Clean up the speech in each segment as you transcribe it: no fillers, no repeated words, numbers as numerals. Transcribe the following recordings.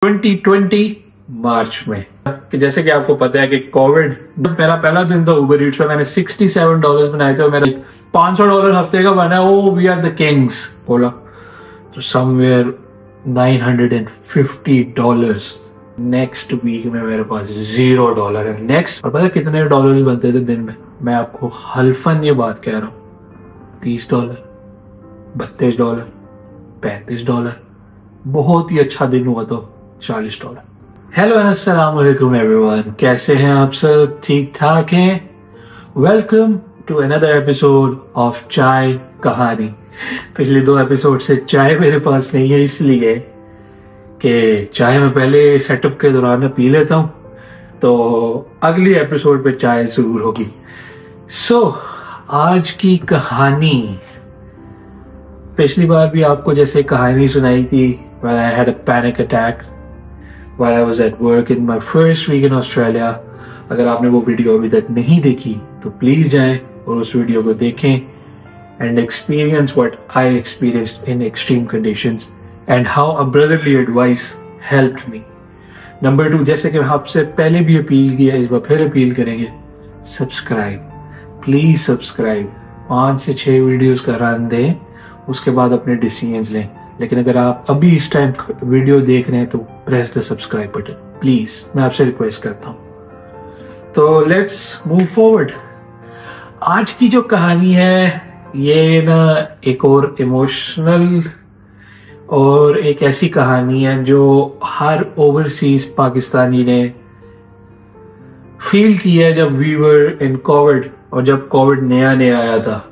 2020 मार्च में कि जैसे कि आपको पता है कि कोविड मेरा पहला दिन था उबर ईट्स पे, मैंने $67 बनाए थे और मेरा $500 हफ्ते का बना। Oh we are the kings बोला तो समवेयर $950। नेक्स्ट वीक में मेरे पास $0 है। नेक्स्ट और पता है कितने डॉलर्स बनते थे दिन में? मैं आपको हल्फन ये बात कह रहा हूँ, $30, $32, $35। बहुत ही अच्छा दिन हुआ तो $40। हेलो एंड अस्सलाम वालेकुम एवरीवन, कैसे हैं आप सब? ठीक ठाक हैं? Welcome to another episode of Chai Kahani. पिछले 2 एपिसोड से चाय मेरे पास नहीं है, इसलिए कि चाय मैं पहले सेटअप के दौरान पी लेता हूं, तो अगली एपिसोड पे चाय जरूर होगी। सो आज की कहानी, पिछली बार भी आपको जैसे कहानी सुनाई थी when I had a panic attack while I was at work in my first week in Australia। अगर आपने वो वीडियो अभी तक नहीं देखी तो प्लीज जाएं और उस वीडियो को देखें and experience what I experienced in extreme conditions and how a brotherly advice helped me। Number 2, जैसे कि आपसे पहले भी अपील किया, इस बार फिर अपील करेंगे, सब्सक्राइब, प्लीज सब्सक्राइब। 5 से 6 वीडियोस का रन दें, उसके बाद अपने डिसीजंस लें। लेकिन अगर आप अभी इस टाइम वीडियो देख रहे हैं तो press the subscribe button please, मैं आपसे रिक्वेस्ट करता हूं। तो लेट्स मूव फॉरवर्ड। आज की जो कहानी है ये ना एक और इमोशनल और एक ऐसी कहानी है जो हर ओवरसीज पाकिस्तानी ने फील किया है जब वी वर इन कोविड, और जब कोविड नया नया आया था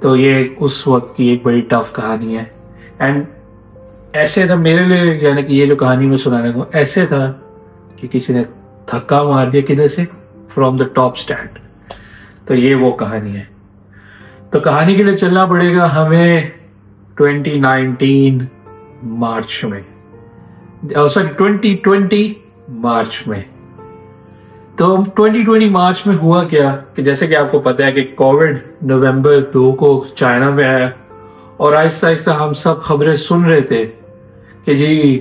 तो ये उस वक्त की एक बड़ी टफ कहानी है। एंड ऐसे था मेरे लिए, यानी कि ये जो कहानी में सुनाने को ऐसे था कि किसी ने धक्का मार दिया किधर से, फ्रॉम द टॉप स्टैंड। तो ये वो कहानी है। तो कहानी के लिए चलना पड़ेगा हमें 2019 मार्च में, सॉरी 2020 मार्च में। तो 2020 मार्च में हुआ क्या कि जैसे कि आपको पता है कि कोविड नवंबर 2 को चाइना में आया, और आहिस्ता आहिस्ता हम सब खबरें सुन रहे थे कि जी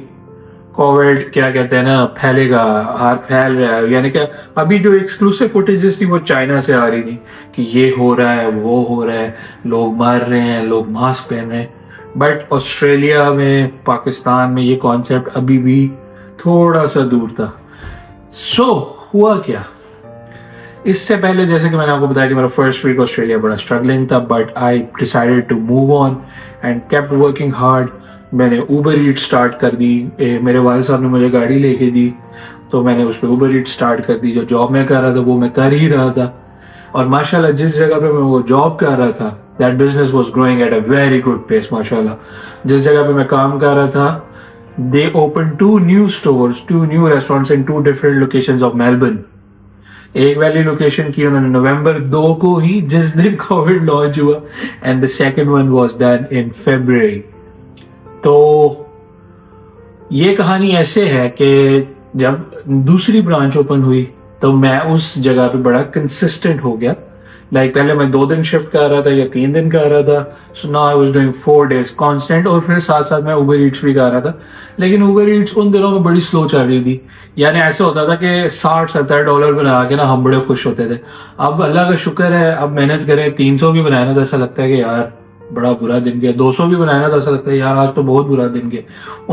कोविड क्या कहते हैं ना फैलेगा, फैल रहा है। यानी कि अभी जो एक्सक्लूसिव फुटेजेस थी वो चाइना से आ रही थी कि ये हो रहा है, वो हो रहा है, लोग मर रहे हैं, लोग मास्क पहन रहे हैं। बट ऑस्ट्रेलिया में, पाकिस्तान में ये कॉन्सेप्ट अभी भी थोड़ा सा दूर था। सो हुआ क्या, इससे पहले जैसे कि मैंने आपको बताया कि मेरा फर्स्ट वीक ऑस्ट्रेलिया बड़ा स्ट्रगलिंग था, but I decided to move on and kept working hard. मैंने उबर ईट स्टार्ट कर दी। मेरे वाले साहब ने मुझे गाड़ी लेके दी तो मैंने उस पर उबर ईट स्टार्ट कर दी। जो जॉब मैं कर रहा था वो मैं कर ही रहा था, और माशाल्लाह जिस जगह पे मैं वो जॉब कर रहा था that business was growing at a very good pace. माशाल्लाह जिस जगह पे मैं काम कर रहा था they opened 2 new stores, 2 new restaurants in 2 different locations of Melbourne। एक वाली लोकेशन की उन्होंने नवंबर 2 को ही, जिस दिन कोविड लॉन्च हुआ, and the second one was done in February. तो ये कहानी ऐसे है कि जब दूसरी ब्रांच ओपन हुई तो मैं उस जगह पे बड़ा कंसिस्टेंट हो गया। पहले मैं 2 दिन शिफ्ट कर रहा था या 3 दिन कर रहा था, so now I was doing 4 days constant, और फिर साथ साथ मैं उबर ईट्स भी कर रहा था। लेकिन उबर ईट्स उन दिनों में बड़ी स्लो चल रही थी, यानी ऐसे होता था कि $60-70 बना के ना हम बड़े खुश होते थे। अब अल्लाह का शुक्र है, अब मेहनत करें 300 भी बनाया ना तो ऐसा लगता है कि यार बड़ा बुरा दिन गया, 200 भी बनाया ना तो ऐसा लगता है यार आज तो बहुत बुरा दिन गया।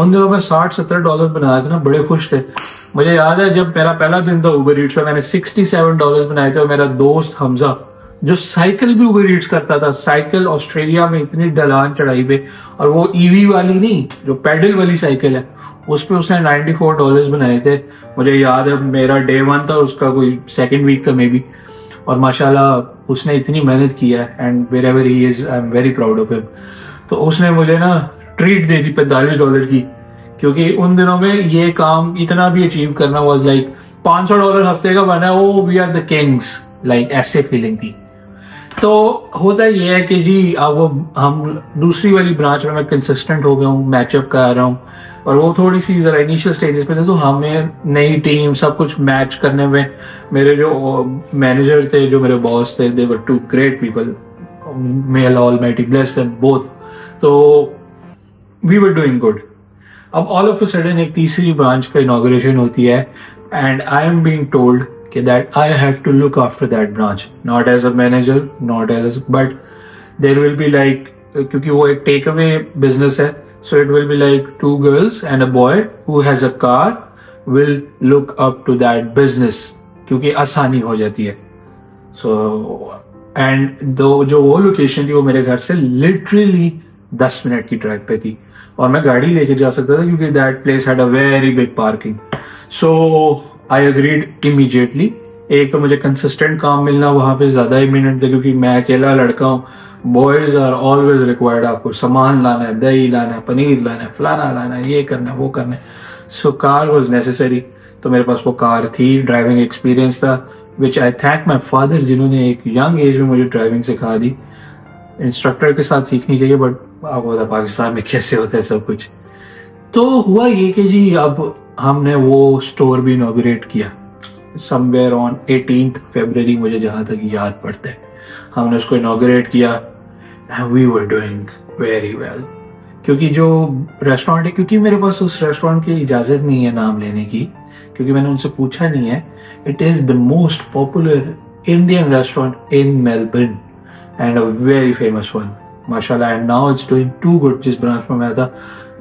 उन दिनों में $60-70 बना के ना बड़े खुश थे। मुझे याद है जब मेरा पहला दिन था उबर ईट्स पे, मैंने $67 बनाए थे, और मेरा दोस्त हमजा जो साइकिल भी उबर ईट्स करता था, साइकिल ऑस्ट्रेलिया में इतनी ढलान चढ़ाई पे, और वो ईवी वाली नहीं, जो पैडल वाली साइकिल है, उस पे उसने $94 बनाए थे। मुझे याद है मेरा डे 1 था, उसका कोई 2nd वीक था मे बी, और माशाल्लाह उसने इतनी मेहनत किया and wherever he is I am very proud of him. तो उसने मुझे ना ट्रीट दे दी $45 की, क्योंकि उन दिनों में ये काम इतना भी अचीव करना वाज लाइक $500 हफ्ते का बना। Oh we are the kings, ऐसे फीलिंग थी। तो होता ये है कि जी अब हम दूसरी वाली ब्रांच में मैं कंसिस्टेंट हो गया हूँ, मैचअप कर रहा हूँ, और वो थोड़ी सी जरा इनिशियल स्टेजेस पे थे, तो हमें नई टीम सब कुछ मैच करने में मेरे जो मैनेजर थे, जो मेरे बॉस थे, they were 2 great people, may Allah almighty bless them both. तो वी वर डूइंग गुड। अब ऑल ऑफ अ सडन एक तीसरी ब्रांच का इनॉग्रेशन होती है and I am being told कि that I have to look after that branch, not as a manager, not as but there will be like, क्योंकि वो एक टेक अवे बिजनेस है, so it will be like 2 girls and a boy who has a car will look up to that business, क्योंकि आसानी हो जाती है। So and दो जो वो लोकेशन थी वो मेरे घर से लिटरली 10 मिनट की ड्राइव पे थी और मैं गाड़ी लेके जा सकता था क्योंकि that place had a very big parking. So I agreed immediately. एक तो मुझे कंसिस्टेंट काम मिलना वहां पे ज्यादा इमिनेंट था क्योंकि मैं अकेला लड़का हूँ, बॉयज आर ऑलवेज रिक्वायर्ड, आपको सामान लाना है, दही लाना है, पनीर लाना है, फलाना लाना है, ये करना है, वो करना है। सो कार वॉज नेसेसरी, तो मेरे पास वो कार थी, ड्राइविंग एक्सपीरियंस था, विच आई थैंक माई फादर जिन्होंने एक यंग एज में मुझे ड्राइविंग सिखा दी। इंस्ट्रक्टर के साथ सीखनी चाहिए बट आपको पता पाकिस्तान में कैसे होता है सब कुछ। तो हुआ ये कि जी अब हमने वो स्टोर भी इनॉग्रेट किया समवेयर ऑन 18th February, मुझे जहां तक याद पड़ता है हमने उसको इनॉग्रेट किया and we were doing very well. क्योंकि जो रेस्टोरेंट है, क्योंकि मेरे पास उस रेस्टोरेंट की इजाजत नहीं है नाम लेने की, क्योंकि मैंने उनसे पूछा नहीं है। It is the most popular Indian restaurant in Melbourne and a very famous one माशाल्लाह, and now it's doing too good. जिस ब्रांच में मैं था,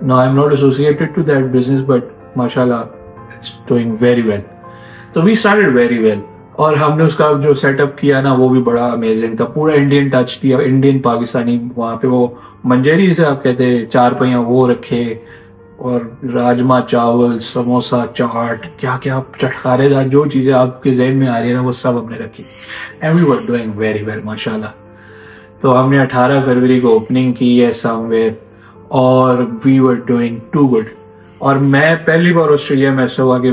now I am not associated to that business but माशाल्लाह इट्स डूइंग वेरी वेल। तो we started very well और हमने उसका जो सेटअप किया ना वो भी बड़ा अमेजिंग था, पूरा इंडियन टच दिया, इंडियन पाकिस्तानी। वहां पे वो मंजेरी से आप कहते हैं 4 पहिया वो रखे और राजमा चावल, समोसा, चाट, क्या क्या चटखारेदार जो चीजें आपके जहन में आ रही है ना वो सब हमने रखी and we were doing very well माशाल्लाह। तो हमने 18 फरवरी को ओपनिंग की है समवेयर और we were doing too good. और मैं पहली बार ऑस्ट्रेलिया में ऐसा हुआ कि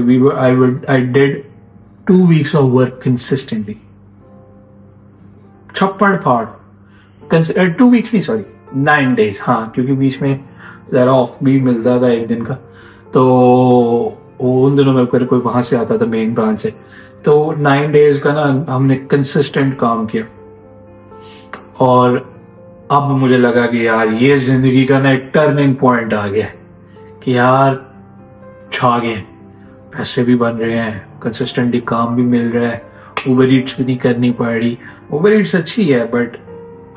I did 2 weeks of work consistently, छप्पड़ फाड़, 2 weeks नहीं सॉरी 9 days, हाँ क्योंकि बीच में जरा ऑफ भी मिलता था एक दिन का, तो उन दिनों में फिर कोई वहां से आता था मेन ब्रांच से, तो 9 days का ना हमने कंसिस्टेंट काम किया। और अब मुझे लगा कि यार ये जिंदगी का ना एक टर्निंग पॉइंट आ गया कि यार छा गए, पैसे भी बन रहे हैं, कंसिस्टेंटली काम भी मिल रहा है, उबर ईट्स भी नहीं करनी पड़ रही। उबर ईट्स अच्छी है बट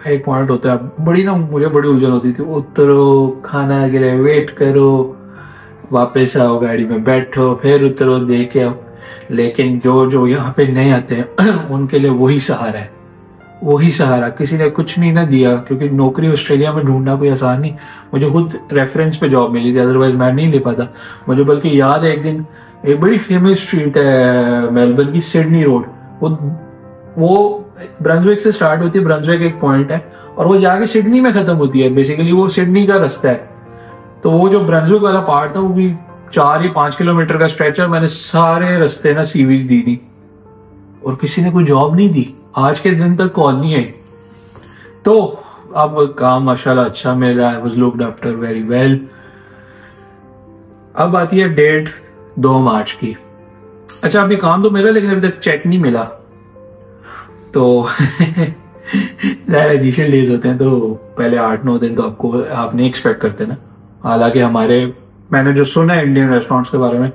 एक पॉइंट होता है बड़ी ना, मुझे बड़ी उलझन होती थी, उतरो, खाना के लिए वेट करो, वापस आओ, गाड़ी में बैठो, फिर उतरो, दे के आओ। लेकिन जो यहाँ पे नए आते हैं उनके लिए वही सहारा है, वही सहारा। किसी ने कुछ नहीं ना दिया, क्योंकि नौकरी ऑस्ट्रेलिया में ढूंढना कोई आसान नहीं। मुझे खुद रेफरेंस पे जॉब मिली थी, अदरवाइज मैं नहीं ले पाता। मुझे बल्कि याद है एक दिन एक बड़ी फेमस स्ट्रीट है मेलबर्न की, सिडनी रोड, वो ब्रंसविक से स्टार्ट होती है, ब्रंसविक एक पॉइंट है और वो जाके सिडनी में खत्म होती है। बेसिकली वो सिडनी का रास्ता है। तो वो जो ब्रंसविक वाला पार्ट था वो भी 4 या 5 किलोमीटर का स्ट्रेचर, मैंने सारे रास्ते ना सीवीज दी थी और किसी ने कोई जॉब नहीं दी, आज के दिन तक कॉल नहीं आई। तो अब काम माशाल्लाह अच्छा मिल रहा है, was looked after very well. अब आती है डेट 2 मार्च की। अच्छा अभी काम तो मिला लेकिन अभी तक चेक नहीं मिला। तो इनिशियल डेज होते हैं तो पहले 8-9 दिन तो आप नहीं एक्सपेक्ट करते ना। हालांकि मैंने जो सुना है इंडियन रेस्टोरेंट्स के बारे में,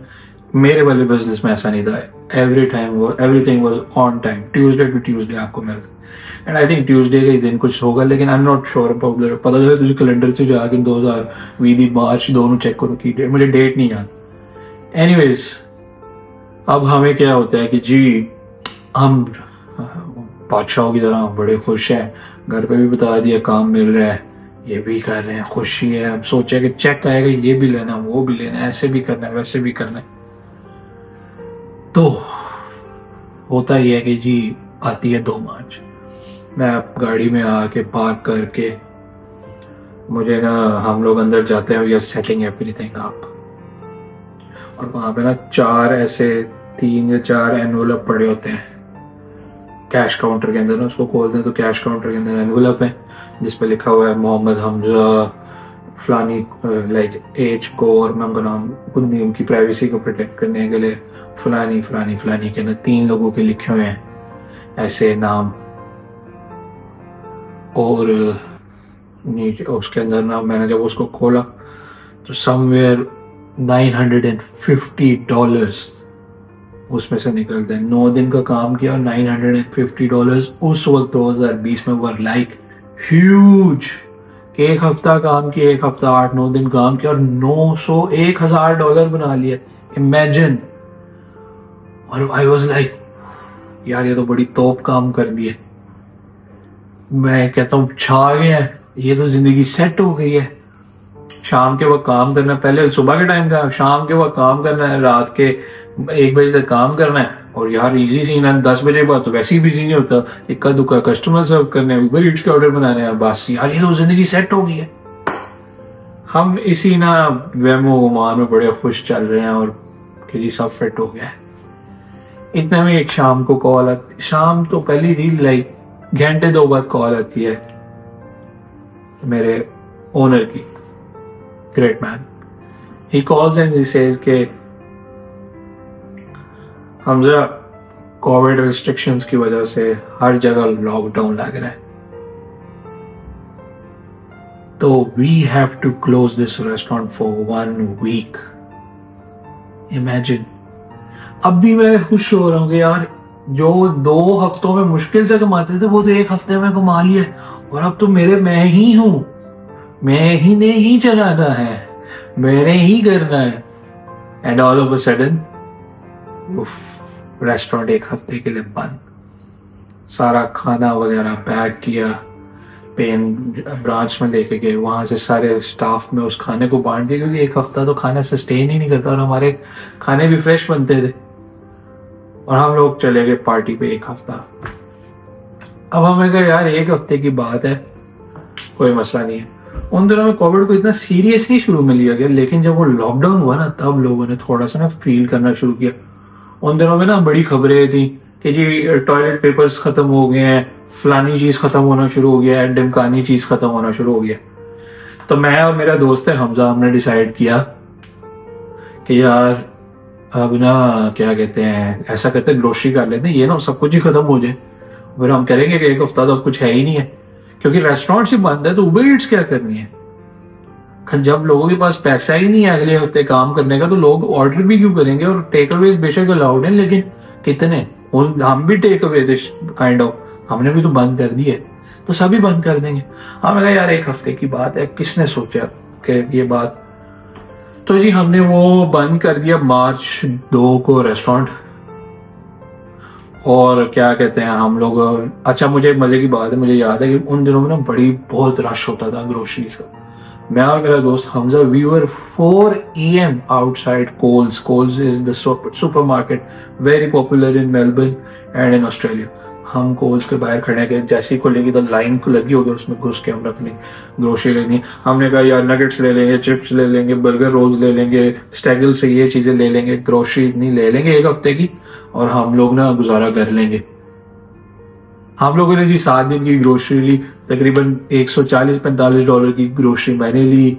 मेरे वाले बिजनेस में ऐसा नहीं था। Everything was on time, Tuesday to Tuesday आपको मिलता। एंड आई थिंक ट्यूसडे का ही दिन कुछ होगा, लेकिन आई am not sure about that. पता चला तुझे कैलेंडर से जाके 2020 मार्च दोनों चेक करो की डेट, मुझे डेट नहीं याद। एनीवेज अब हमें क्या होता है कि जी हम बादशाहों की तरह बड़े खुश हैं, घर पे भी बता दिया काम मिल रहा है, ये भी कर रहे हैं, खुशी है। अब सोचा कि चेक आएगा, ये भी लेना, वो भी लेना, ऐसे भी करना है, वैसे भी करना है। तो होता ही है कि जी आती है 2 मार्च, मैं गाड़ी में आके पार्क करके, मुझे ना हम लोग अंदर जाते हैं, we are setting everything up, और वहां पे ना 3 या 4 एनवलप पड़े होते हैं कैश काउंटर के अंदर ना। उसको खोलते हैं तो कैश काउंटर के अंदर एनवलप है जिसपे लिखा हुआ है मोहम्मद हमजा फलानी, लाइक एज को, और मैं उनका नाम, उनकी प्राइवेसी को प्रोटेक्ट करने के लिए फलानी फलानी फलानी के ना 3 लोगों के लिखे हुए हैं ऐसे नाम। और नीचे उसके अंदर ना मैंने जब उसको खोला तो समवेयर $950 उसमें से निकलते हैं। 9 दिन का काम किया और $950 उस वक्त 2020 में वर लाइक ह्यूज। एक हफ्ता काम किया, एक हफ्ता 8-9 दिन काम किया और $900-1000 बना लिया। इमेजिन। और आई वॉज लाइक यार ये तो बड़ी तोप काम कर दिए। मैं कहता हूँ छा गया है, ये तो जिंदगी सेट हो गई है। शाम के वक्त काम करना, पहले सुबह के टाइम का, शाम के वक्त काम करना है, रात के 1 बजे तक काम करना है। और यार इजी सीन है, 10 बजे बाद तो वैसे ही बिजी नहीं होता, इक्का दुक्का कस्टमर सर्व करने हैं, उबर ईट्स के ऑर्डर बनाने हैं, बस यार ये तो जिंदगी सेट हो गई है। हम इसी ना वहमो गुमान में बड़े खुश चल रहे हैं और कि जी सब फिट हो गया है। इतने में एक शाम को कॉल आती, शाम तो पहली थी, लाइक घंटे 2 बाद कॉल आती है मेरे ओनर की, great man. He calls and he says के हमजा कोविड रिस्ट्रिक्शंस की वजह से हर जगह लॉकडाउन लग रहा है, तो we have to close this restaurant for 1 week. Imagine. अब भी मैं खुश हो रहा हूं कि यार जो 2 हफ्तों में मुश्किल से कमाते थे वो तो 1 हफ्ते में कमा लिए, और अब तो मैं ही हूं, मैं ही ने ही चलाना है, मैंने ही करना है। And all of a sudden restaurant 1 हफ्ते के लिए बंद। सारा खाना वगैरह पैक किया, पेन ब्रांच में लेके गए, वहां से सारे स्टाफ में उस खाने को बांट दिया, क्योंकि 1 हफ्ता तो खाना सस्टेन ही नहीं करता और हमारे खाने भी फ्रेश बनते थे। और हम लोग चले गए पार्टी पे 1 हफ्ता। अब हमें कहा यार 1 हफ्ते की बात है, कोई मसला नहीं है। उन दिनों में कोविड को इतना सीरियसली शुरू में लिया गया, लेकिन जब वो लॉकडाउन हुआ ना तब लोगों ने थोड़ा सा ना फील करना शुरू किया। उन दिनों में ना बड़ी खबरें थी कि जी टॉयलेट पेपर्स खत्म हो गए हैं, फलानी चीज खत्म होना शुरू हो गया है, ढिमकानी चीज खत्म होना शुरू हो गया। तो मैं और मेरा दोस्त है हमजा, हमने डिसाइड किया कि यार अब ना क्या कहते हैं, ऐसा करते हैं ग्रोसरी कर लेते हैं, ये ना सब कुछ ही खत्म हो जाए, फिर हम करेंगे कि 1 हफ्ता तो कुछ है ही नहीं है, क्योंकि रेस्टोरेंट ही बंद है तो उबर ईट्स क्या करनी है। जब लोगों के पास पैसा ही नहीं है अगले हफ्ते काम करने का तो लोग ऑर्डर भी क्यों करेंगे। और टेक अवेज बेशक अलाउड है, लेकिन कितने, हम भी टेक अवे काइंड ऑफ, हमने भी तो बंद कर दिए, तो सभी बंद कर देंगे। हमें कहा यार 1 हफ्ते की बात है, किसने सोचा कि ये बात। तो जी हमने वो बंद कर दिया मार्च 2 को रेस्टोरेंट। और क्या कहते हैं हम लोग, अच्छा मुझे एक मजे की बात है, मुझे याद है कि उन दिनों में ना बहुत रश होता था ग्रोसरीज का। मैं और मेरा दोस्त Hamza, we were 4 AM outside Coles. Coles is the supermarket very popular in Melbourne and in Australia. हम कोल्स के बाहर खड़े गए, जैसे ही खुलेगी तो लाइन को लगी होगी, उसमें घुस के हमने अपनी ग्रोसरी लेनी। हमने कहा यार नगेट्स ले लेंगे, चिप्स ले लेंगे, बर्गर रोल्स ले लेंगे, स्टेगल से ये चीजें ले लेंगे, ग्रोसरीज नहीं ले लेंगे 1 हफ्ते की, और हम लोग ना गुजारा कर लेंगे। हम लोगों ने जी 7 दिन की ग्रोसरी ली, तकरीबन $140-45 की ग्रोसरी मैंने ली,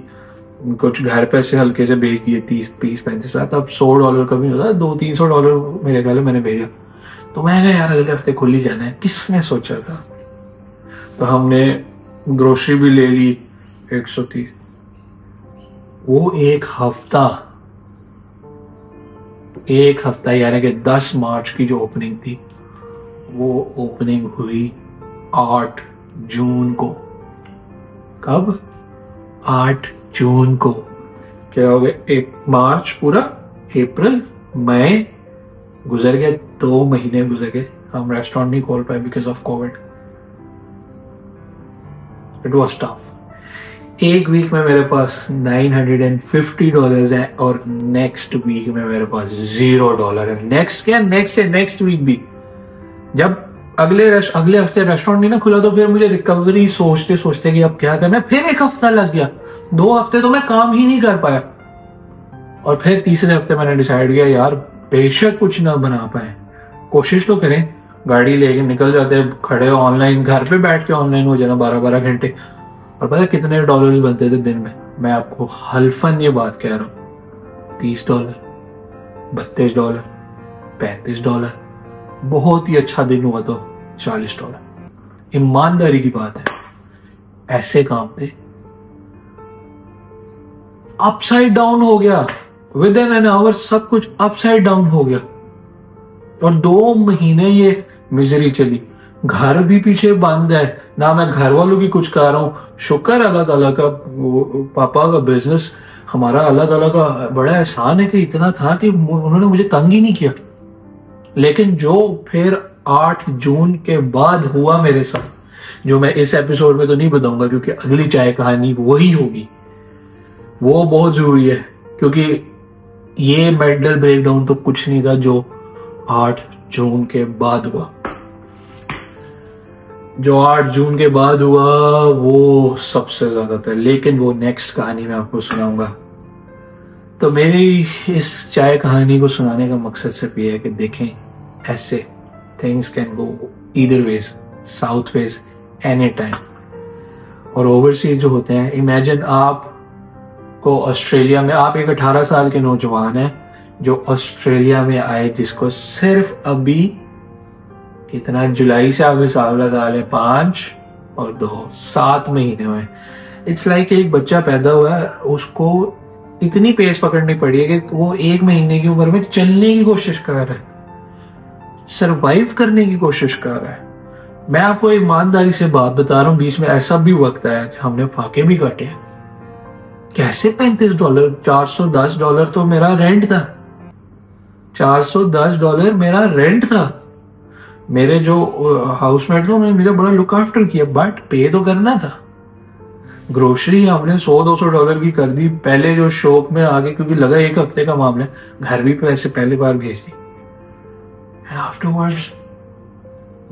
कुछ घर पैसे हल्के से भेज दिए 30-35 अब $100 का भी होता, $200-300 मेरे ख्याल मैंने भेजा। तो मैं कहा यार अगले हफ्ते खुल ही जाना है, किसने सोचा था। तो हमने ग्रोसरी भी ले ली 130। वो 1 हफ्ता यानी कि 10 मार्च की जो ओपनिंग थी, वो ओपनिंग हुई 8 जून को। कब? 8 जून को। क्या हो गया, 1 मार्च पूरा, अप्रैल, मई गुजर गया, 2 महीने गुजर गए, हम रेस्टोरेंट नहीं खोल पाए because of Covid. It was tough. 1 week में मेरे पास $950 है और नेक्स्ट वीक में मेरे पास $0 है। नेक्स्ट क्या, नेक्स्ट वीक भी, जब अगले हफ्ते रेस्टोरेंट नहीं ना खुला तो फिर मुझे रिकवरी सोचते सोचते कि अब क्या करना है, फिर 1 हफ्ता लग गया। 2 हफ्ते तो मैं काम ही नहीं कर पाया, और फिर तीसरे हफ्ते मैंने डिसाइड किया यार बेशक कुछ ना बना पाए, कोशिश तो करें। गाड़ी लेके निकल जाते हैं, खड़े ऑनलाइन, घर पे बैठ के ऑनलाइन हो जाना 12-12 घंटे। और पता है कितने डॉलर्स बनते थे दिन में? मैं आपको हल्फन ये बात कह रहा हूँ, $30, $32, $35, बहुत ही अच्छा दिन हुआ तो $40। ईमानदारी की बात है, ऐसे काम थे। अपसाइड डाउन हो गया, विद इन एन आवर सब कुछ अपसाइड डाउन हो गया और 2 महीने ये मिजरी चली। घर भी पीछे बंद है, ना मैं घर वालों की कुछ कर रहा हूँ। शुक्र अल्लाह ताला का, पापा का बिजनेस हमारा अल्लाह ताला का बड़ा एहसान है कि इतना था कि उन्होंने मुझे तंग ही नहीं किया। लेकिन जो फिर 8 जून के बाद हुआ मेरे साथ, जो मैं इस एपिसोड में तो नहीं बताऊंगा क्योंकि अगली चाय कहानी वही होगी, वो बहुत जरूरी है। क्योंकि ये मेंटल ब्रेकडाउन तो कुछ नहीं था जो 8 जून के बाद हुआ। जो 8 जून के बाद हुआ वो सबसे ज्यादा था, लेकिन वो नेक्स्ट कहानी में आपको सुनाऊंगा। तो मेरी इस चाय कहानी को सुनाने का मकसद सिर्फ ये है कि देखें ऐसे things can go either ways, south ways, any time. और ओवरसीज जो होते हैं, इमेजिन आप को ऑस्ट्रेलिया में, आप एक 18 साल के नौजवान हैं जो ऑस्ट्रेलिया में आए, जिसको सिर्फ अभी कितना, जुलाई से आप हिसाब लगा लें 5 और 2 7 महीने हुए। इट्स लाइक एक बच्चा पैदा हुआ है, उसको इतनी पेस पकड़नी पड़ी है कि वो 1 महीने की उम्र में चलने की कोशिश कर रहा है, सरवाइव करने की कोशिश कर रहा है। मैं आपको ईमानदारी से बात बता रहा हूं, बीच में ऐसा भी वक्त आया कि हमने फाके भी काटे। कैसे $35, $410 तो मेरा रेंट था, $410 मेरा रेंट था। मेरे जो हाउसमेट थे उन्होंने मेरा बड़ा लुक आफ्टर किया, बट पे तो करना था। ग्रोसरी हमने $100-200 की कर दी पहले जो शौक में आगे, क्योंकि लगा 1 हफ्ते का मामला, घर भी पैसे पहले बार भेज दी। Afterwards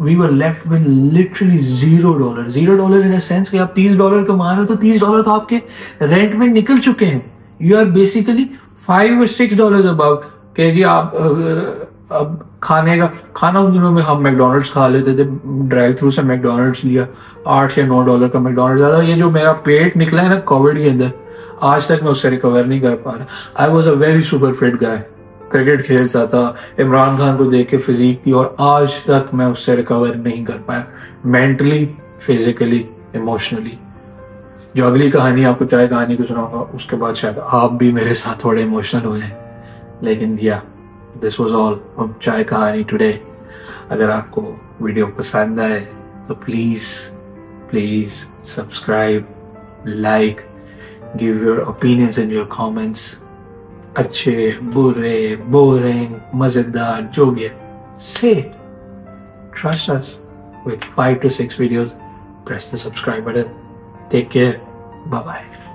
we were left with literally $0 in a sense कि आप $30 कमा रहे हो तो $30 तो आपके रेंट में निकल चुके हैं। You are basically $5 or $6 above के जी। आप अब खाना उन दिनों में हम मैकडोनल्ड्स खा लेते थे, ड्राइव थ्रू से मैकडोनल्ड्स लिया, $8 या $9 का मैकडोनल्ड्स ज़्यादा। ये जो मेरा पेट निकला है ना कोविड के अंदर, आज तक मैं उससे रिकवर नहीं कर पा रहा। I was a very super fit guy, cricket खेलता था, इमरान खान को देख के फिजिक थी, और आज तक मैं उससे रिकवर नहीं कर पाया, मेंटली, फिजिकली, इमोशनली। जो अगली कहानी आपको चाय कहानी को सुनाऊंगा उसके बाद शायद आप भी मेरे साथ थोड़े इमोशनल हो जाए। लेकिन या दिस वाज ऑल फ्रॉम चाय कहानी टुडे। अगर आपको वीडियो पसंद आए तो please subscribe, like, give your opinions in your comments. अच्छे, बुरे, बोरिंग, मजेदार, जो भी है, say it. Trust us with 5 to 6 videos. Press the subscribe button. Take care. Bye bye.